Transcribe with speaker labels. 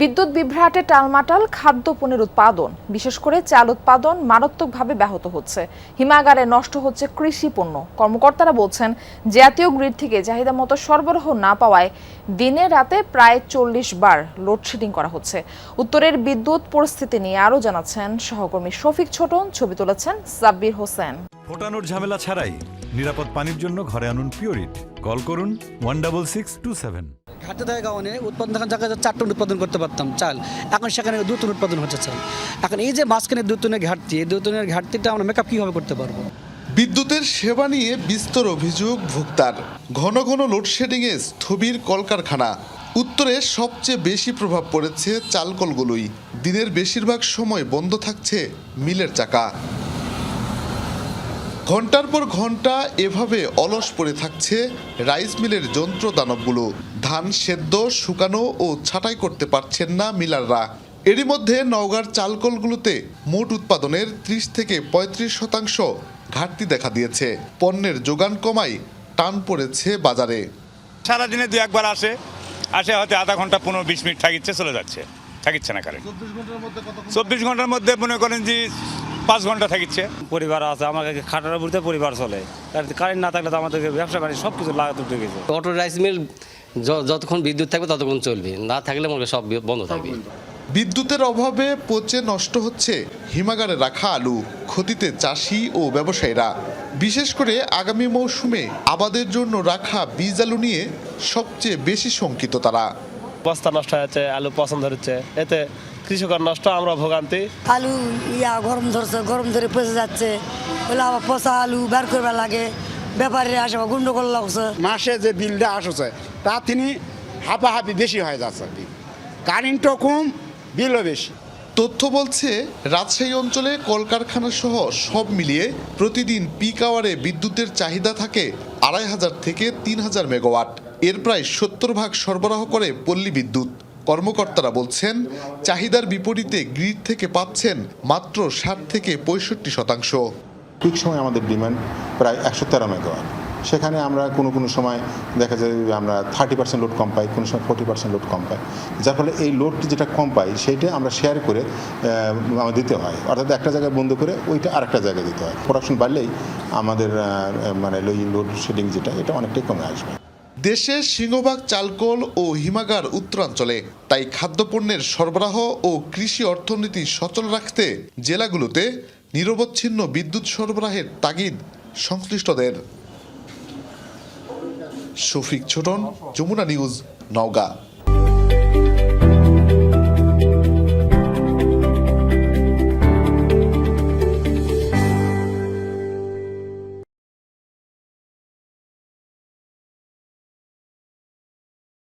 Speaker 1: বিদ্যুৎ বিভ্রাটে টালমাটাল খাদ্যপণ্যের উৎপাদন, বিশেষ করে চাল উৎপাদন মারাত্মকভাবে ব্যাহত হচ্ছে। হিমাগারে নষ্ট হচ্ছে কৃষি পণ্য। কর্মকর্তারা বলছেন, জাতীয় গ্রিড থেকে চাহিদা মতো সরবরাহ না পাওয়ায় দিনে রাতে প্রায় 40 বার লোডশেডিং করা হচ্ছে। উত্তরের বিদ্যুৎ পরিস্থিতি নিয়ে আরও জানাচ্ছেন সহকর্মী শফিক ছোটন, ছবি তুলেছেন সাব্বির হোসেন।
Speaker 2: ফোটানোর ঝামেলা ছাড়াই নিরাপদ পানির জন্য ঘরে আনুন পিওরিট। কল করুন 16627।
Speaker 3: ঘাটতি থাকার কারণে উৎপাদন থাকার জায়গায় 4 টন উৎপাদন করতে পারতাম চাল, এখন সেখানে 2 টন উৎপাদন হচ্ছে চাল। এখন এই যে মাঝখানে 2 টনের ঘাটতি, এই 2 টনের ঘাটতিটা আমরা মেকআপ কীভাবে করতে পারবো?
Speaker 4: বিদ্যুতের সেবা নিয়ে বিস্তর অভিযোগ ভোক্তার। ঘন ঘন লোডশেডিংয়ে স্থবির কলকারখানা। উত্তরে সবচেয়ে বেশি প্রভাব পড়েছে চালকলগুলোই। দিনের বেশিরভাগ সময় বন্ধ থাকছে মিলের চাকা। ঘন্টার পর ঘন্টা এভাবে অলস পড়ে থাকছে রাইস মিলের যন্ত্র দানবগুলো। ধান সেদ্ধ, শুকানো ও ছাঁটাই করতে পারছেন না মিলাররা। এরই মধ্যে নওগাঁর চালকলগুলোতে মোট উৎপাদনের 30 থেকে 35% ঘাটতি দেখা দিয়েছে। পণ্যের যোগান কমায় টান পড়েছে বাজারে।
Speaker 5: সারাদিনে 2-1 আসে হয়তো আধা ঘন্টা 15-20 মিনিট থাকিচ্ছে, চলে যাচ্ছে, থাকিচ্ছে না কারেন্ট। 24 ঘন্টার মধ্যে মনে করেন যে 5 ঘন্টা থাকিচ্ছে।
Speaker 6: পরিবার আছে, আমাকে খাটার উপরে পরিবার চলে, কারেন্ট না থাকলে তো আমাদেরকে ব্যবসা বাণিজ্য সব কিছু লাগাতে উঠে গেছে।
Speaker 7: অটো রাইস মিল যতক্ষণ বিদ্যুৎ থাকবে ততক্ষণ চলবে, না থাকলে মনে সব বন্ধ থাকবে।
Speaker 4: বিদ্যুতের অভাবে পচে নষ্ট হচ্ছে হিমাগারে রাখা আলু। ক্ষতিতে চাষি ও ব্যবসায়ীরা। বিশেষ করে আগামী মৌসুমে আবাদের জন্য রাখা বীজ আলু নিয়ে সবচেয়ে বেশি শঙ্কিত তারা।
Speaker 8: বস্তা নষ্ট হয়েছে, আলু পছন্দ হচ্ছে, এতে কৃষকের নষ্ট, আমরা ভোগান্তি।
Speaker 9: আলু গরম ধরছে, গরম ধরে পচে যাচ্ছে, বলে আবার পচা আলু বের করবার লাগে, ব্যাপারীরা আসে গন্ডগোল লাগছে।
Speaker 10: মাসে যে বিলটা আসছে তা তিনি হাঁপাহাপি বেশি হয়ে যাচ্ছে, কারেন্টও কম, বিলও বেশি।
Speaker 4: তথ্য বলছে, রাজশাহী অঞ্চলে কলকারখানা সহ সব মিলিয়ে প্রতিদিন পিক আওয়ারে বিদ্যুতের চাহিদা থাকে 2500 থেকে 3000 মেগাওয়াট। এর প্রায় 70% সরবরাহ করে পল্লী বিদ্যুৎ। কর্মকর্তারা বলছেন, চাহিদার বিপরীতে গ্রিড থেকে পাচ্ছেন মাত্র 60 থেকে 65%।
Speaker 11: পিক সময় আমাদের ডিমান্ড প্রায় 113 মেগাওয়াট। সেখানে আমরা কোনো সময় দেখা যায় আমরা 30% লোড কম পাই, কোনো সময় 40% লোড কম পাই। যার ফলে এই লোডটি যেটা কম পাই সেইটা আমরা শেয়ার করে আমাদের দিতে হয়, অর্থাৎ একটা জায়গায় বন্ধ করে ওইটা আরেকটা জায়গায় দিতে হয়। প্রোডাকশন বাড়লেই আমাদের মানে লোড শেডিং যেটা, এটা অনেকটাই কমে আসবে।
Speaker 4: দেশের সিংহভাগ চালকল ও হিমাগার উত্তরাঞ্চলে। তাই খাদ্যপণ্যের সরবরাহ ও কৃষি অর্থনীতি সচল রাখতে জেলাগুলোতে নিরবচ্ছিন্ন বিদ্যুৎ সরবরাহের তাগিদ সংশ্লিষ্টদের। শফিক ছোটন, যমুনা নিউজ, নওগাঁ।